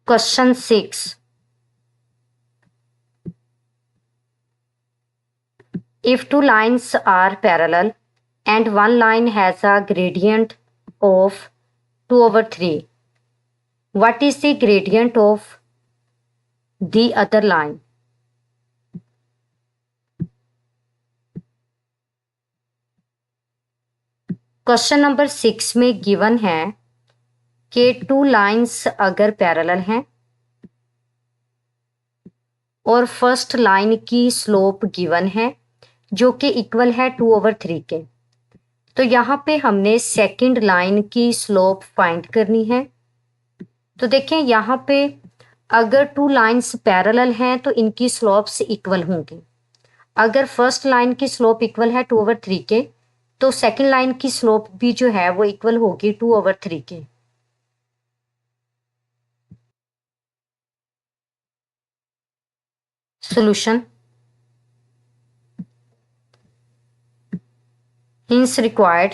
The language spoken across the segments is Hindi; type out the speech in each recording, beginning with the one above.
Question 6. If two lines are parallel and one line has a gradient of 2/3, what is the gradient of the other line? Question number 6 में गिवन है कि टू लाइंस अगर पैरेलल हैं और फर्स्ट लाइन की स्लोप गिवन है जो कि इक्वल है 2/3 के, तो यहाँ पे हमने सेकंड लाइन की स्लोप फाइंड करनी है। तो देखें यहाँ पे अगर टू लाइंस पैरेलल हैं तो इनकी स्लोप्स इक्वल होंगी। अगर फर्स्ट लाइन की स्लोप इक्वल है 2/3 के, तो सेकंड लाइन की स्लोप भी जो है वो इक्वल होगी 2/3 के। Solution hence required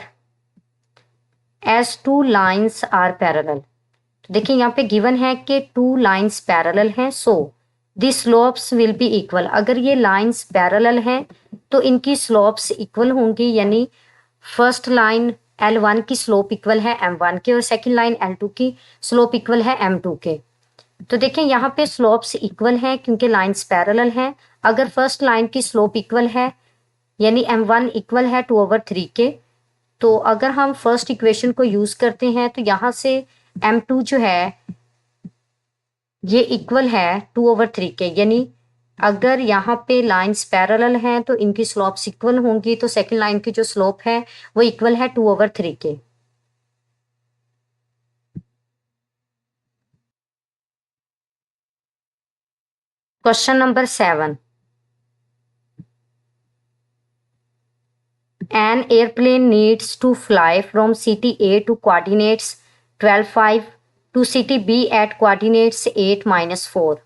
as two lines are parallel. तो देखिए यहाँ पे गिवन है कि टू लाइंस पैरेलल हैं, so the slopes will be equal. अगर ये लाइंस पैरेलल हैं तो इनकी स्लोप्स इक्वल होंगी, यानी फर्स्ट लाइन L1 की स्लोप इक्वल है M1 के और सेकंड लाइन L2 की स्लोप इक्वल है M2 के। तो देखें यहाँ पे स्लोप्स इक्वल हैं क्योंकि लाइंस पैरेलल हैं। अगर फर्स्ट लाइन की स्लोप इक्वल है यानी M1 इक्वल है 2/3 के, तो अगर हम फर्स्ट इक्वेशन को यूज करते हैं तो यहाँ से M2 जो है ये इक्वल है 2/3 के, यानी अगर यहाँ पे लाइंस पैरेलल हैं तो इनकी स्लोप्स इक्वल होंगी, तो सेकंड लाइन की जो स्लोप है वो इक्वल है 2/3 के। Question number 7. An airplane needs to fly from city A to coordinates 12,5 to city B at coordinates 8-4.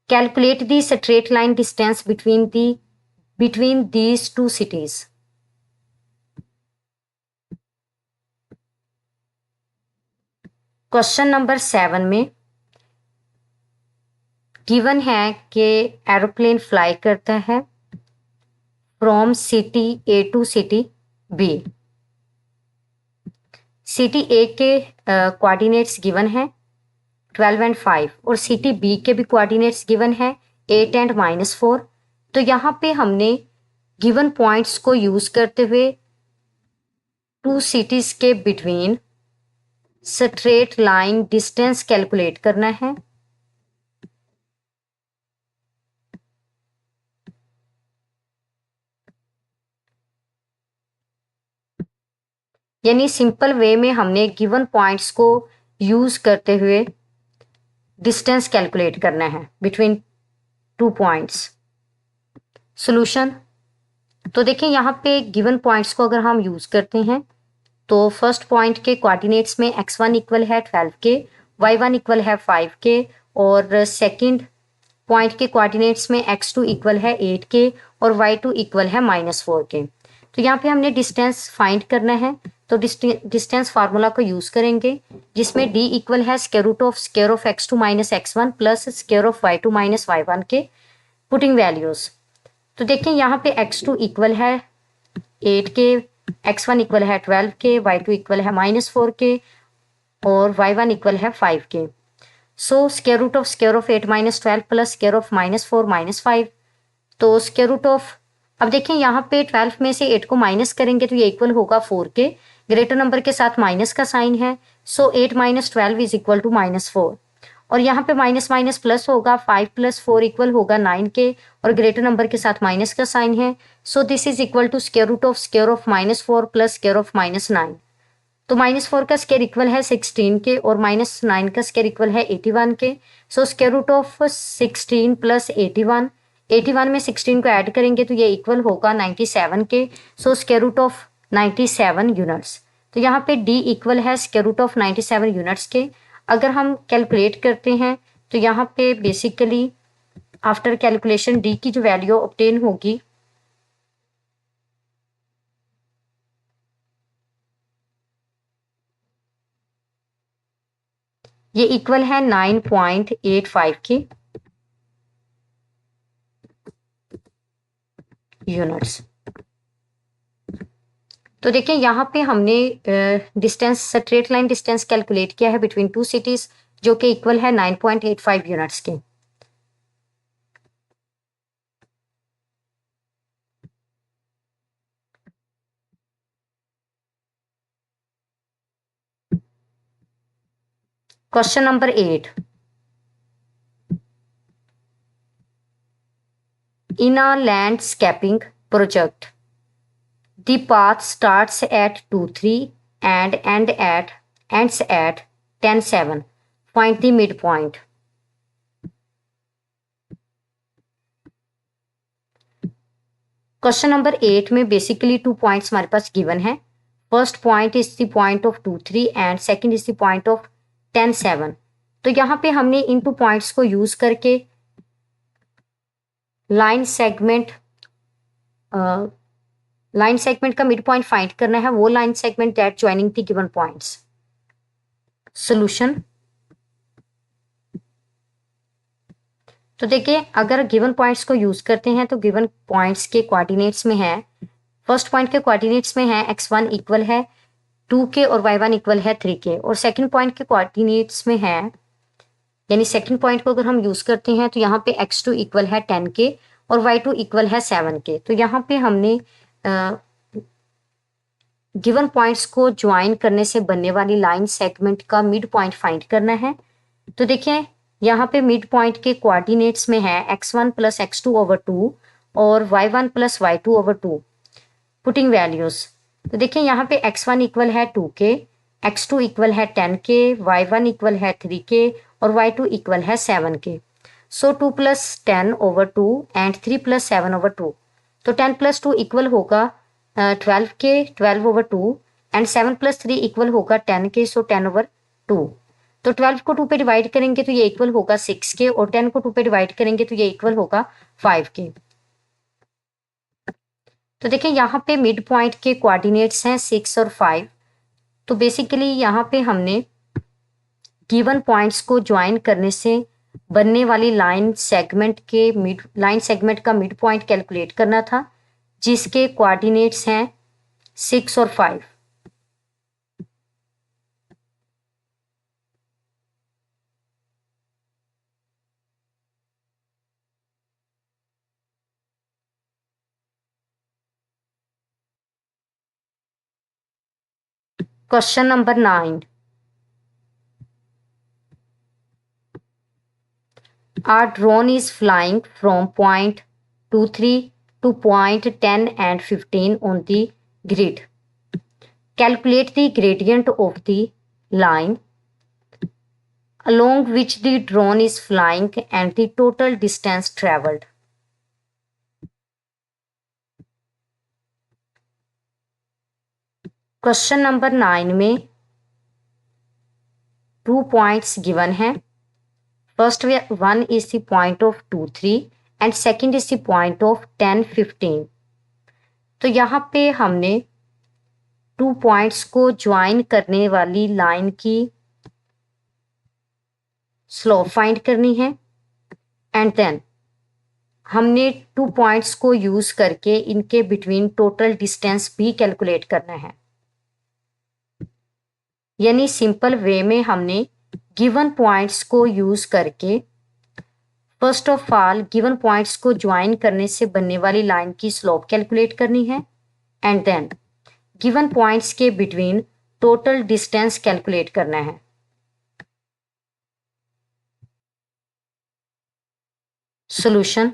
Calculate the straight line distance between these two cities. Question number 7 में गिवन है कि एरोप्लेन फ्लाई करता है from city A to city B. City A के कोऑर्डिनेट्स गिवन है 12 और 5 और सिटी बी के भी कोऑर्डिनेट्स गिवन है 8 और -4। तो यहाँ पे हमने गिवन पॉइंट्स को यूज करते हुए टू सिटीज के between straight line distance calculate करना है। यानी सिंपल वे में हमने गिवन पॉइंट्स को यूज करते हुए डिस्टेंस कैलकुलेट करना है बिटवीन टू पॉइंट्स। सॉल्यूशन, तो देखिए यहाँ पे गिवन पॉइंट्स को अगर हम यूज करते हैं तो फर्स्ट पॉइंट के कोऑर्डिनेट्स में x1 इक्वल है 12 के, y1 इक्वल है 5 के और सेकंड पॉइंट के कोऑर्डिनेट्स में x2 इक्वल है 8 के और y2 इक्वल है -4 के। तो यहाँ पे हमने डिस्टेंस फाइंड करना है, तो डिस्टेंस फार्मूला को यूज करेंगे जिसमें d इक्वल है square of x2 minus x1 plus square of y2 minus y1 के, पुटिंग वैल्यूज। तो देखिए यहाँ पे x2 इक्वल है 8 के, x1 इक्वल है 12 के, y2 इक्वल है -4 के और y1 इक्वल है 5 के। So square of 8 minus 12 plus square of -4 -5, तो स्क्वायर रूट ऑफ, अब देखिए यहाँ पे 12 में से 8 को माइनस करेंगे तो ये इक्वल होगा 4 के, ग्रेटर नंबर के साथ माइनस का साइन है, सो 8 - 12 इज इक्वल टू -4 और यहाँ पे माइनस माइनस प्लस होगा, 5 + 4 इक्वल होगा 9 के और ग्रेटर नंबर के साथ माइनस का साइन है, so this is equal to square of -4 plus square of -9। तो -4 का स्क्वायर इक्वल है 16 के और -9 का स्क्वायर इक्वल है 81 के। सो स्क्वायर रूट ऑफ 16 + 81 में 16 को ऐड करेंगे तो ये इक्वल होगा 97 के। So square root of 97 units. तो यहाँ पे d इक्वल है स्क्वायर रूट ऑफ 97 यूनिट्स के। अगर हम कैलकुलेट करते हैं तो यहाँ पे बेसिकली आफ्टर कैलकुलेशन d की जो वैल्यू ऑब्टेन होगी ये इक्वल है 9.85 के यूनिट्स। तो देखिए यहाँ पे हमने distance, straight line distance calculate किया है बिटवीन टू सिटीज, जो कि इक्वल है 9.85 यूनिट्स के। Question number 8, in a landscaping project, the path starts at 2:3 and ends at 10:7. Find the midpoint. Question number 8 में बेसिकली 2 पॉइंट्स हमारे पास गिवन है। First point is the point of 2:3 and second is the point of 10:7। तो यहाँ पे हमने इन 2 पॉइंट्स को यूज करके लाइन सेगमेंट का मिड पॉइंट फाइंड करना है, वो line segment that joining the given points. Solution, तो देखिए अगर गिवन पॉइंट्स को यूज करते हैं तो गिवन पॉइंट्स के कोऑर्डिनेट्स में है, फर्स्ट पॉइंट के कोऑर्डिनेट्स में है x1 इक्वल है 2 के और y1 इक्वल है 3 के, और सेकंड पॉइंट के कोऑर्डिनेट्स में है, यानी सेकंड पॉइंट को अगर हम यूज करते हैं तो यहाँ पे x2 इक्वल है 10 के और y2 इक्वल है 7 के। तो यहाँ पे हमने गिवन पॉइंट्स को ज्वाइन करने से बनने वाली लाइन सेगमेंट का मिड पॉइंट फाइंड करना है। तो देखिए यहाँ पे मिड पॉइंट के कोऑर्डिनेट्स में है x1 प्लस x2 ओवर 2 और y1 plus y2 over 2, putting values. तो देखिए यहाँ पे x1 इक्वल है 2 के, x2 इक्वल है 10 के, y1 इक्वल है 3 के और y2 इक्वल है 7 के। सो 2 plus 10 over 2 and 3 plus 7 over 2, तो 10 प्लस 2 इक्वल होगा 12 के, 12 ओवर 2 एंड 7 प्लस 3 इक्वल होगा 10 के, सो 10 ओवर 2। तो 12 को 2 पे डिवाइड करेंगे तो ये इक्वल होगा 6 के, और 10 को 2 पे डिवाइड करेंगे तो ये इक्वल होगा 5 के। तो देखिए यहाँ पे मिड पॉइंट के कोऑर्डिनेट्स हैं 6 और 5। तो बेसिकली यहाँ पे हमने गिवन पॉइंट्स को ज्वाइन करने से बनने वाली लाइन सेगमेंट का मिड पॉइंट कैलकुलेट करना था, जिसके कोऑर्डिनेट्स हैं 6 और 5। Question number 9, a drone is flying from point 23 to point 10 and 15 on the grid. Calculate the gradient of the line along which the drone is flying and the total distance traveled. Question number 9 में 2 पॉइंट्स गिवन हैं। First one is the point of 2, 3 and second is the point of 10, 15. तो यहाँ पे हमने 2 पॉइंट्स को ज्वाइन करने वाली लाइन की स्लोप फाइंड करनी है, एंड देन हमने 2 पॉइंट्स को यूज करके इनके बिटवीन टोटल डिस्टेंस भी कैलकुलेट करना है। यानी सिंपल वे में हमने गिवन पॉइंट्स को यूज करके first of all given points को ज्वाइन करने से बनने वाली लाइन की स्लोप कैलकुलेट करनी है, एंड देन गिवन पॉइंट्स के बिटवीन टोटल डिस्टेंस कैलकुलेट करना है। सॉल्यूशन,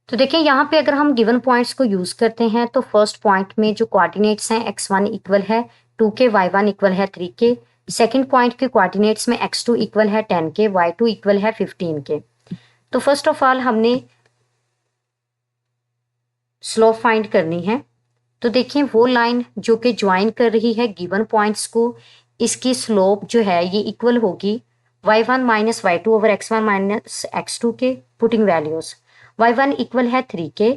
तो देखिए यहाँ पे अगर हम गिवन पॉइंट्स को यूज करते हैं तो फर्स्ट पॉइंट में जो कोऑर्डिनेट्स हैं x1 इक्वल है 2 के, y1 इक्वल है 3 के, सेकंड पॉइंट के कोऑर्डिनेट्स में x2 इक्वल है 10 के, y2 इक्वल है 15 के। तो फर्स्ट ऑफ ऑल हमने स्लोप फाइंड करनी है। तो देखिए वो लाइन जो कि ज्वाइन कर रही है गिवन पॉइंट्स को, इसकी स्लोप जो है ये इक्वल होगी y1 minus y2 over x1 minus x2 के, पुटिंग वैल्यूज। y1 इक्वल है 3 के,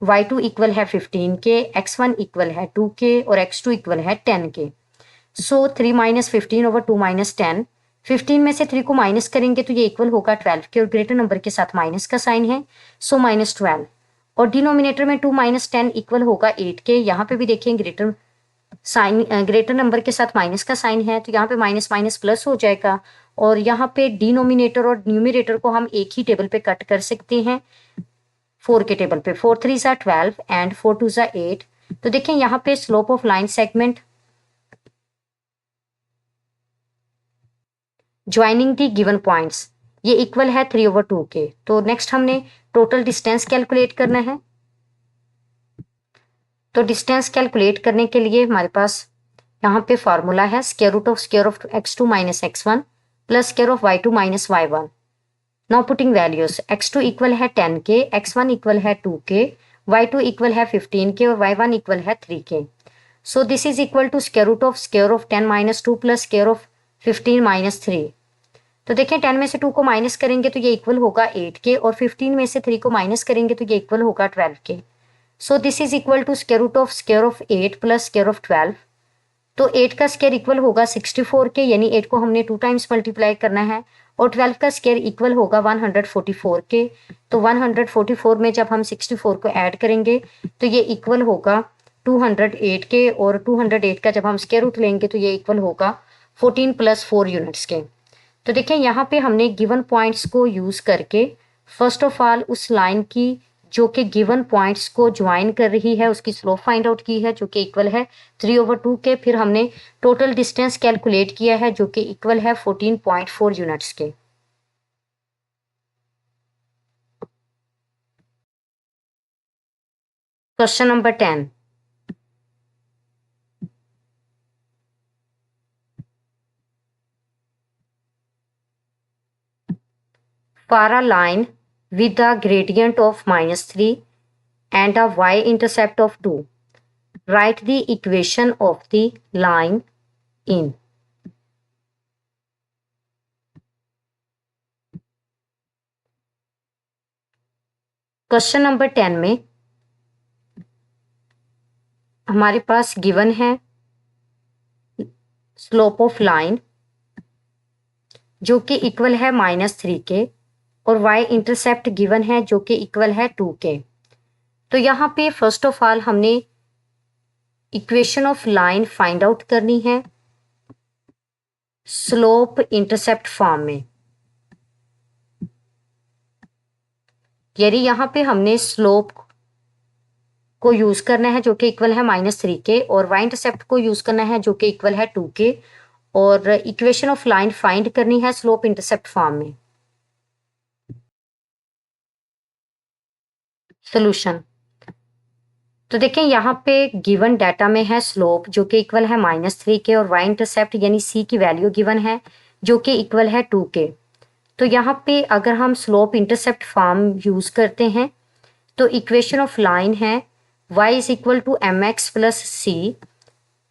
y2 इक्वल है 15 के, x1 इक्वल है 2 के और x2 इक्वल है 10 के। सो 3 माइनस 15 ओवर 2 माइनस 10, 15 में से 3 को माइनस करेंगे तो ये इक्वल होगा 12 के और ग्रेटर नंबर के साथ माइनस का साइन है, सो माइनस 12। और डिनोमिनेटर में 2 माइनस 10 इक्वल होगा 8 के। यहाँ पे भी देखिए ग्रेटर नंबर के साथ माइनस का साइन है, तो यहाँ पे माइनस माइनस प्लस हो जाएगा। और यहाँ पे डिनोमिनेटर और न्यूमिनेटर को हम एक ही टेबल पे कट कर सकते हैं, 4 के टेबल पे। 4 3 ज़ा 12 एंड 4 2 ज़ा 8। तो देखें यहाँ पे slope of line segment joining the given points ये इक्वल है 3 ओवर 2 के। तो नेक्स्ट हमने टोटल डिस्टेंस कैलकुलेट करना है। तो डिस्टेंस कैलकुलेट करने के लिए हमारे पास यहाँ पे फॉर्मूला है square root of x2 minus x1 plus square of y2 minus y1। Now putting values, x2 equal है 10 के, x1 इक्वल है 2 के, y2 इक्वल है 15 के और y1 इक्वल है 3 के। So this is equal to square of 10 minus 2 plus square of 15 minus 3। तो देखें 10 में से 2 को माइनस करेंगे तो ये इक्वल होगा 8 के और 15 में से 3 को माइनस करेंगे तो ये इक्वल होगा 12 के। So this is equal to square of 8 plus square of 12। तो 8 का स्क्वायर इक्वल होगा 64 के, यानी 8 को हमने 2 टाइम्स मल्टीप्लाई करना है। और 12 का स्क्वायर इक्वल होगा 144 के। तो 144 में जब हम 64 को ऐड करेंगे तो ये इक्वल होगा 208 के, और 208 का जब हम स्क्वायर रूट लेंगे तो ये इक्वल होगा 14 प्लस 4 यूनिट्स के। तो देखें यहाँ पे हमने गिवन पॉइंट्स को यूज करके फर्स्ट ऑफ ऑल उस लाइन की जो कि गिवन पॉइंट्स को ज्वाइन कर रही है उसकी स्लोप फाइंड आउट की है, जो कि इक्वल है 3 ओवर 2 के। फिर हमने टोटल डिस्टेंस कैलकुलेट किया है जो कि इक्वल है 14.4 यूनिट्स के। Question number 10, for a line with a gradient of -3 and a y-intercept of 2, write the equation of the line in। Question number 10 में हमारे पास गिवन है स्लोप ऑफ लाइन जो कि इक्वल है -3 के और y इंटरसेप्ट गिवन है जो कि इक्वल है 2 के। तो यहाँ पे फर्स्ट ऑफ ऑल हमने equation of line find out करनी है स्लोप इंटरसेप्ट फॉर्म में। यानी यहाँ पे हमने स्लोप को यूज करना है जो कि इक्वल है -3 के, और y इंटरसेप्ट को यूज करना है जो कि इक्वल है 2 के, और इक्वेशन ऑफ लाइन फाइंड करनी है स्लोप इंटरसेप्ट फॉर्म में। सॉल्यूशन, तो देखें यहाँ पे गिवन डाटा में है स्लोप जो कि इक्वल है -3 के और y इंटरसेप्ट यानी c की वैल्यू गिवन है जो कि इक्वल है 2 के। तो यहाँ पे अगर हम स्लोप इंटरसेप्ट फॉर्म यूज करते हैं तो इक्वेशन ऑफ लाइन है y is equal to mx plus c।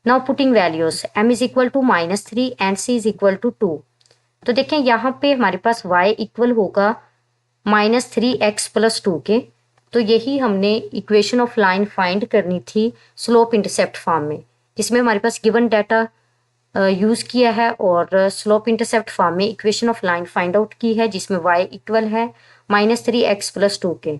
Now putting values, m is equal to -3 and c is equal to 2। तो देखें यहाँ पे हमारे पास y इक्वल होगा -3x प्लस 2 के। तो यही हमने इक्वेशन ऑफ लाइन फाइंड करनी थी स्लोप इंटरसेप्ट फॉर्म में, जिसमें हमारे पास गिवन डाटा यूज़ किया है और स्लोप इंटरसेप्ट फॉर्म में equation of line find out की है जिसमें y इक्वल है -3x प्लस 2 के।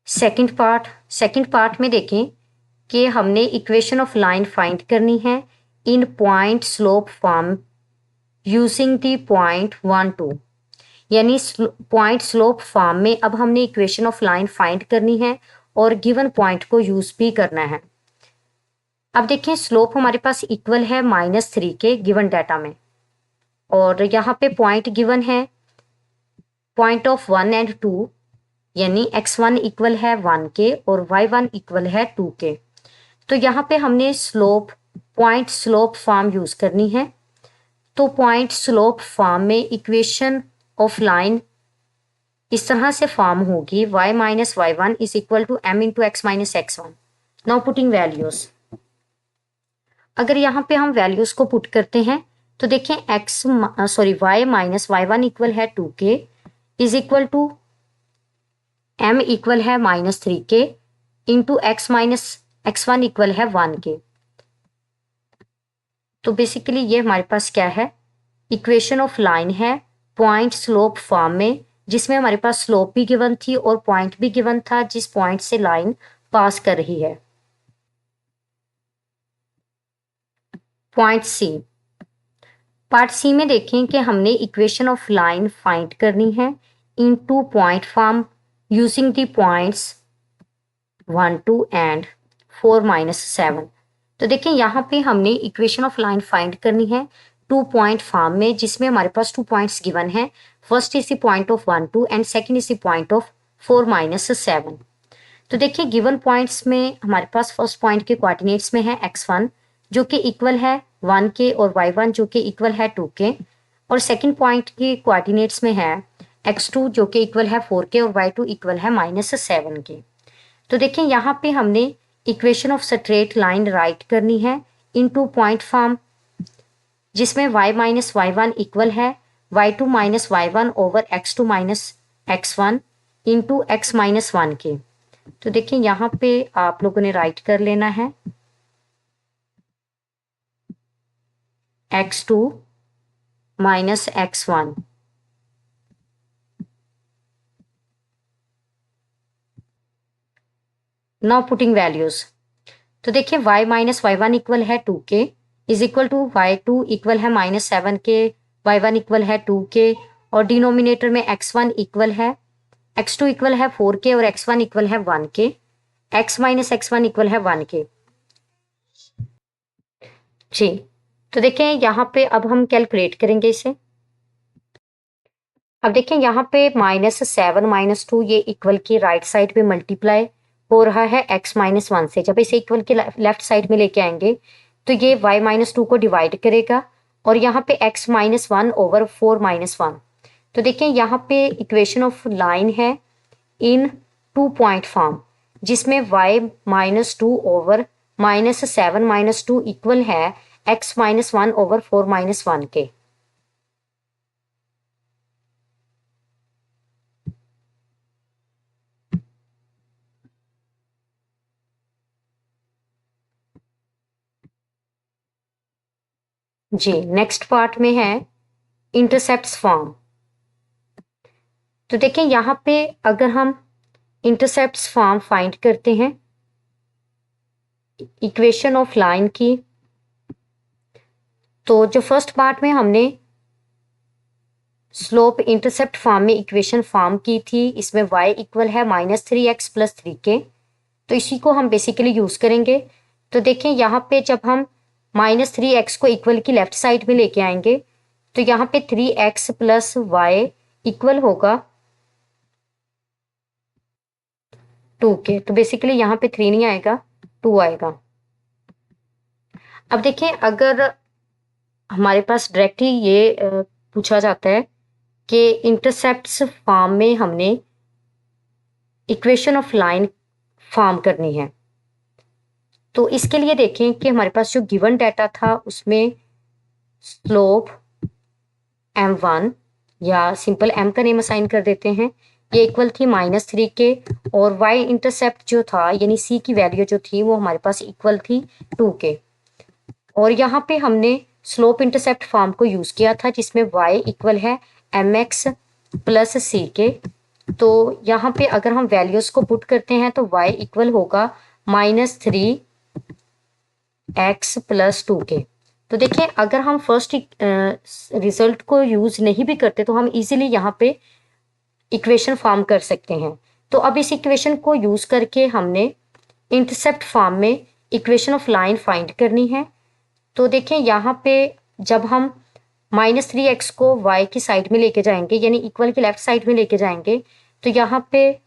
सेकंड पार्ट में देखें कि हमने इक्वेशन ऑफ लाइन फाइंड करनी है in point slope form using the point 1 2, यानी पॉइंट स्लोप फॉर्म में अब हमने इक्वेशन ऑफ लाइन फाइंड करनी है और गिवन पॉइंट को यूज भी करना है। अब देखें स्लोप हमारे पास इक्वल है -3 के गिवन डाटा में, और यहाँ पे पॉइंट गिवन है पॉइंट ऑफ 1 एंड 2, यानी x1 इक्वल है 1 के और y1 इक्वल है 2 के। तो यहाँ पे हमने पॉइंट स्लोप फॉर्म यूज करनी है। तो पॉइंट स्लोप फॉर्म में इक्वेशन ऑफ लाइन इस तरह से फॉर्म होगी y minus y1 is equal to m into x minus x1। Now putting values, अगर यहाँ पे हम वैल्यूज को पुट करते हैं तो देखें y माइनस y1 इक्वल है 2 के, is equal to m equal है -3 के into x minus x1 equal है 1 के। तो बेसिकली ये हमारे पास क्या है, इक्वेशन ऑफ लाइन है पॉइंट स्लोप फॉर्म में, जिसमें हमारे पास स्लोप भी गिवन थी और पॉइंट भी गिवन था जिस पॉइंट से लाइन पास कर रही है। पॉइंट सी, पार्ट सी में देखें कि हमने इक्वेशन ऑफ लाइन फाइंड करनी है in two point form using the points 1 2 and 4 -7। तो देखें यहाँ पे हमने इक्वेशन ऑफ लाइन फाइंड करनी है 2 पॉइंट फॉर्म में, जिसमें हमारे पास 2 पॉइंट्स गिवन है। First is the point of 1 2 and second is the point of 4 -7। तो देखिए गिवन पॉइंट्स में हमारे पास फर्स्ट पॉइंट के कोऑर्डिनेट्स में है x1 जो कि इक्वल है 1 के और y1 जो कि इक्वल है 2 के, और सेकंड पॉइंट के कोऑर्डिनेट्स में है x2 जो कि इक्वल है 4 के और y2 इक्वल है -7 के। तो देखें यहाँ पे हमने equation of straight line right करनी है इन टू पॉइंट फॉर्म, जिसमें y माइनस y1 इक्वल है y2 minus y1 over x2 minus x1 into x minus 1 के। तो देखिए यहाँ पे आप लोगों ने राइट कर लेना है x2 minus x1। Now putting values. तो देखिए y माइनस y1 इक्वल है 2 के is equal to y2 equal है -7 के, y1 इक्वल है 2 के, और डिनोमिनेटर में x1 इक्वल है x2 इक्वल है 4 के और x1 इक्वल है 1 के, x माइनस x1 इक्वल है 1 के। जी, तो देखें यहाँ पे अब हम कैलकुलेट करेंगे इसे। अब देखें यहाँ पे -7 -2 ये इक्वल की राइट साइड पे मल्टीप्लाई हो रहा है x माइनस 1 से। जब इसे इक्वल के लेफ्ट साइड में लेके आएंगे तो ये y माइनस 2 को डिवाइड करेगा और यहाँ पे x माइनस 1 ओवर 4 -1। तो देखें यहाँ पे इक्वेशन ऑफ लाइन है इन 2 पॉइंट फॉर्म, जिसमें y माइनस 2 ओवर -7 -2 इक्वल है x माइनस 1 ओवर 4 -1 के। जी, नेक्स्ट पार्ट में है इंटरसेप्ट्स फॉर्म। तो देखें यहाँ पे अगर हम इंटरसेप्ट्स फॉर्म फाइंड करते हैं इक्वेशन ऑफ लाइन की, तो जो फर्स्ट पार्ट में हमने स्लोप इंटरसेप्ट फॉर्म में इक्वेशन फॉर्म की थी, इसमें y इक्वल है -3x प्लस 3 के, तो इसी को हम बेसिकली यूज़ करेंगे। तो देखें यहाँ पे जब हम -3x को इक्वल की लेफ्ट साइड में लेके आएंगे तो यहाँ पे 3x प्लस y इक्वल होगा 2 के। तो बेसिकली यहाँ पे 3 नहीं आएगा, 2 आएगा। अब देखें अगर हमारे पास डायरेक्टली ये पूछा जाता है कि इंटरसेप्ट्स फॉर्म में हमने इक्वेशन ऑफ लाइन फॉर्म करनी है, तो इसके लिए देखें कि हमारे पास जो गिवन डाटा था उसमें स्लोप m1 या सिंपल m का नेम असाइन कर देते हैं, ये इक्वल थी -3 के, और y इंटरसेप्ट जो था यानी c की वैल्यू जो थी वो हमारे पास इक्वल थी 2 के। और यहाँ पे हमने स्लोप इंटरसेप्ट फॉर्म को यूज़ किया था जिसमें y इक्वल है mx प्लस c के। तो यहाँ पे अगर हम वैल्यूज़ को पुट करते हैं तो y इक्वल होगा -3x प्लस 2 के। तो देखिए अगर हम फर्स्ट रिजल्ट को यूज़ नहीं भी करते तो हम इजीली यहाँ पे इक्वेशन फॉर्म कर सकते हैं। तो अब इस इक्वेशन को यूज़ करके हमने इंटरसेप्ट फॉर्म में इक्वेशन ऑफ लाइन फाइंड करनी है। तो देखें यहाँ पे जब हम -3x को y की साइड में लेके जाएंगे यानी इक्वल की लेफ्ट साइड में लेके जाएंगे तो यहाँ पे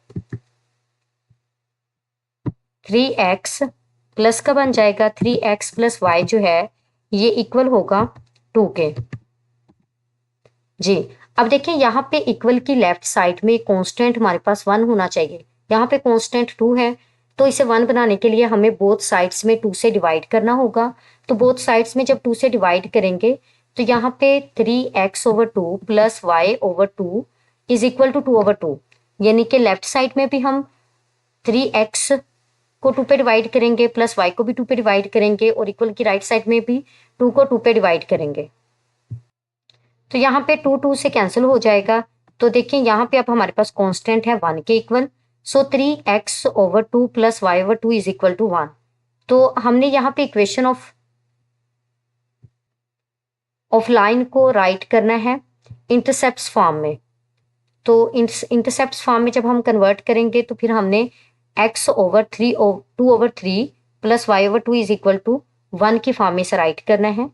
3x प्लस का बन जाएगा 3x प्लस y जो है ये इक्वल होगा 2 के। जी, अब देखिए यहाँ पे इक्वल की लेफ्ट साइड में कांस्टेंट हमारे पास 1 होना चाहिए, यहाँ पे कांस्टेंट 2 है, तो इसे 1 बनाने के लिए हमें बोथ साइड्स में 2 से डिवाइड करना होगा। तो बोथ साइड्स में जब 2 से डिवाइड करेंगे तो यहाँ पे 3x over 2 plus y over 2 is equal to 2/2, यानी कि लेफ्ट साइड में भी हम 3x को 2 पे डिवाइड करेंगे प्लस y को भी 2 पे डिवाइड करेंगे और इक्वल की राइट साइड में भी 2 को 2 पे डिवाइड करेंगे। तो यहाँ पे 2 2 से कैंसिल हो जाएगा। तो देखिए यहाँ पे अब हमारे पास कांस्टेंट है 1 के equal. So 3x/2 plus y/2 is equal to 1। तो हमने यहाँ पे इक्वेशन ऑफ लाइन को राइट करना है इंटरसेप्ट्स फॉर्म में। तो इंटरसेप्ट्स फॉर्म में जब हम कन्वर्ट करेंगे तो फिर हमने x/2/3 plus y/2 is equal to 1 की फॉर्म में इसे राइट करना है,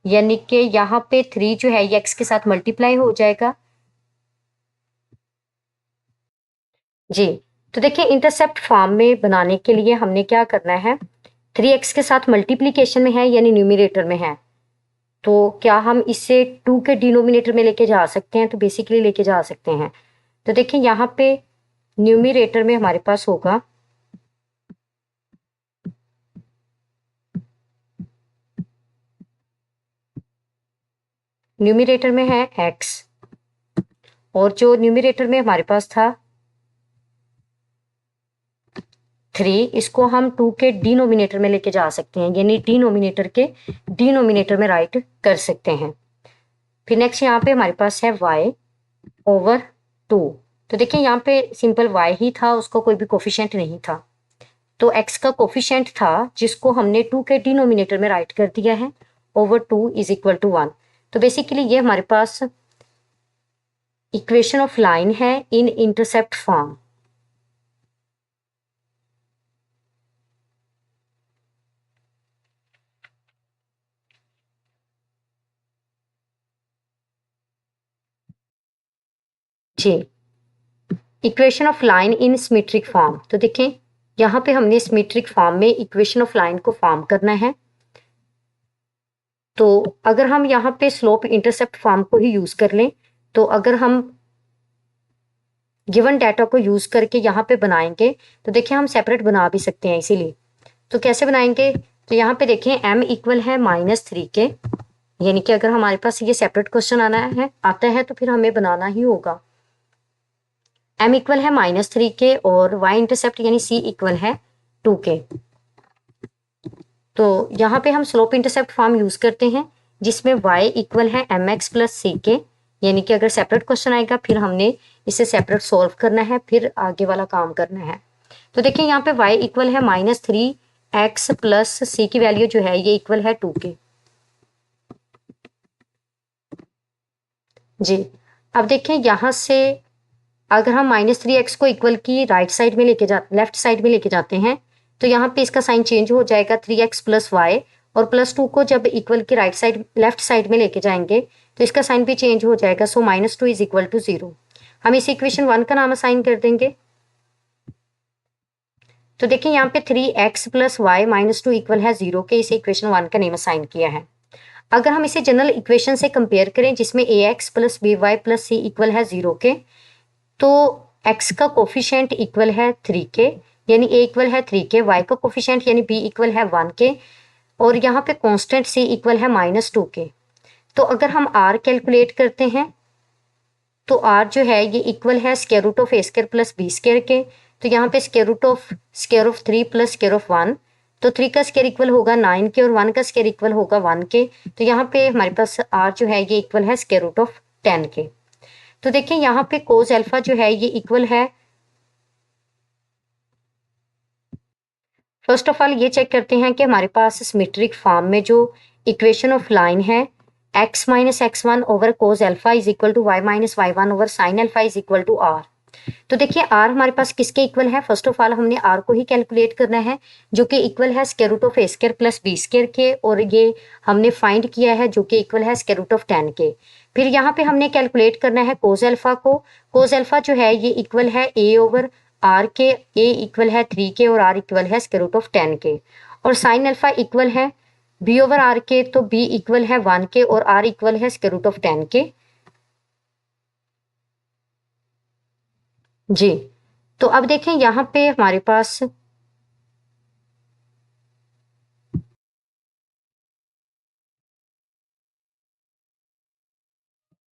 यानी कि यहाँ पे 3 जो है ये x के साथ मल्टीप्लाई हो जाएगा। जी, तो देखिए इंटरसेप्ट फॉर्म में बनाने के लिए हमने क्या करना है, 3x के साथ मल्टीप्लीकेशन में है यानी न्यूमिनेटर में है, तो क्या हम इसे 2 के डिनोमिनेटर में लेके जा सकते हैं? तो बेसिकली लेके जा सकते हैं। तो देखिए यहाँ पे न्यूमिनेटर में हमारे पास होगा न्यूमिनेटर में है x, और जो न्यूमिनेटर में हमारे पास था 3, इसको हम 2 के डिनोमिनेटर में लेके जा सकते हैं, यानी डिनोमिनेटर के डिनोमिनेटर में राइट कर सकते हैं। फिर नेक्स्ट यहाँ पे हमारे पास है y/2। तो देखिए यहाँ पे सिंपल y ही था, उसका कोई भी कोफिशिएंट नहीं था, तो x का कोफिशिएंट था जिसको हमने 2 के डिनोमिनेटर में राइट कर दिया है, ओवर 2 इज इक्वल टू 1। तो बेसिकली ये हमारे पास इक्वेशन ऑफ लाइन है इन इंटरसेप्ट फॉर्म। जी, equation of line in symmetric form. तो देखें यहाँ पे हमने सिमेट्रिक फॉर्म में इक्वेशन ऑफ लाइन को फॉर्म करना है। तो अगर हम यहाँ पे स्लोप इंटरसेप्ट फॉर्म को ही यूज कर लें, तो अगर हम गिवन डाटा को यूज करके यहाँ पे बनाएंगे तो देखिए हम सेपरेट बना भी सकते हैं इसीलिए। तो कैसे बनाएंगे, तो यहाँ पे देखें m इक्वल है -3 के, यानी कि अगर हमारे पास ये सेपरेट क्वेश्चन आता है तो फिर हमें बनाना ही होगा। m इक्वल है -3 के और y इंटरसेप्ट यानी c इक्वल है 2 के। तो यहाँ पे हम स्लोप इंटरसेप्ट फॉर्म यूज करते हैं जिसमें y इक्वल है mx प्लस c के, यानी कि अगर सेपरेट क्वेश्चन आएगा फिर हमने इसे सेपरेट सॉल्व करना है, फिर आगे वाला काम करना है। तो देखिए यहाँ पे y इक्वल है -3x प्लस c की वैल्यू जो है ये इक्वल है 2 के। जी, अब देखें यहाँ से अगर हम -3x को इक्वल की राइट साइड में लेफ्ट साइड में लेके जाते हैं तो यहाँ पे इसका साइन चेंज हो जाएगा 3x प्लस y, और +2 को जब इक्वल की राइट साइड लेफ्ट साइड में लेके जाएंगे तो इसका साइन भी चेंज हो जाएगा। सो -2 इज इक्वल टू 0। हम इस इक्वेशन 1 का नाम असाइन कर देंगे। तो देखिए यहाँ पे 3x प्लस वाई -2 इक्वल है 0 के, इसे इक्वेशन 1 का नेम असाइन किया है। अगर हम इसे जनरल इक्वेशन से कंपेयर करें जिसमें ax plus by plus c equal है 0 के, तो x का कोफिशिएंट इक्वल है 3 के, यानी a इक्वल है 3 के, y का कोफिशिएंट यानी b इक्वल है 1 के, और यहाँ पे कांस्टेंट c इक्वल है -2 के। तो अगर हम r कैलकुलेट करते हैं तो r जो है ये इक्वल है square root of a square plus b square के। तो यहाँ पे square of 3 plus square of 1, तो 3 का स्क्वायर इक्वल होगा 9 के और 1 का स्क्वायर इक्वल होगा 1 के। तो यहाँ पे हमारे पास r जो है ये इक्वल है स्क्वायर रूट ऑफ 10 के। तो देखिए यहाँ पे कोस अल्फा जो है ये इक्वल है, फर्स्ट ऑफ ऑल ये चेक करते हैं कि हमारे पास सिमेट्रिक फॉर्म में जो इक्वेशन ऑफ लाइन है x minus x1 over cos alpha is equal to y minus y1 over sine alpha is equal to r। तो देखिए r हमारे पास किसके इक्वल है, फर्स्ट ऑफ ऑल हमने r को ही कैलकुलेट करना है जो कि इक्वल है square root of a square plus b square के, और ये हमने फाइंड किया है जो कि इक्वल है स्क्वायर रूट ऑफ 10 के। फिर यहाँ पे हमने कैलकुलेट करना है कोस अल्फा को। कोस अल्फा जो है ये इक्वल है a ओवर r के, a इक्वल है 3 के और r इक्वल है स्क्वायर रूट ऑफ 10 के, और साइन अल्फा इक्वल है b ओवर r के, तो b इक्वल है 1 के और r इक्वल है स्क्वायर रूट ऑफ 10 के। जी, तो अब देखें यहाँ पे हमारे पास